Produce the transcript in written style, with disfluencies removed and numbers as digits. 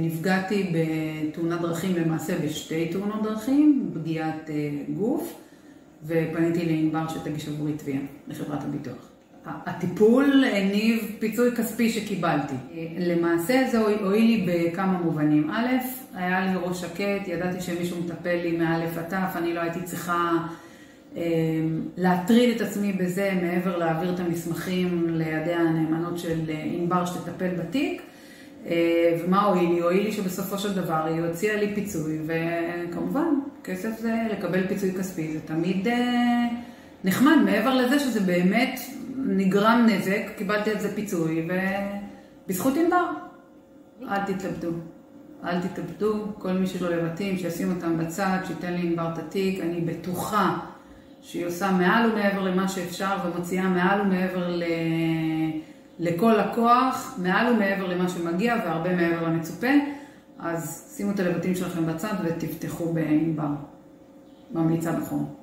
נפגעתי בתאונת דרכים, למעשה בשתי תאונות דרכים, פגיעת גוף, ופניתי לענבר שתגיש עבורי תביעה לחברת הביטוח. הטיפול הניב פיצוי כספי שקיבלתי. למעשה זה הועיל לי בכמה מובנים. א', היה לי ראש שקט, ידעתי שמישהו מטפל לי מאלף עד תף, אני לא הייתי צריכה להטריד את עצמי בזה מעבר להעביר את המסמכים לידי הנאמנות של ענבר שתטפל בתיק. ומה הועיל לי? הועיל לי שבסופו של דבר היא הוציאה לי פיצוי, וכמובן כסף זה לקבל פיצוי כספי, זה תמיד נחמד, מעבר לזה שזה באמת נגרם נזק, קיבלתי על זה פיצוי, ובזכות ענבר. אל תתאבדו, כל מי שלא לבטים, שישים אותם בצד, שייתן לי ענבר את התיק, אני בטוחה שהיא עושה מעל ומעבר למה שאפשר, ומוציאה מעל ומעבר לכל לקוח, מעל ומעבר למה שמגיע, והרבה מעבר למצופה, אז שימו את הלבטים שלכם בצד ותפתחו בענבר. ממליצה בחום.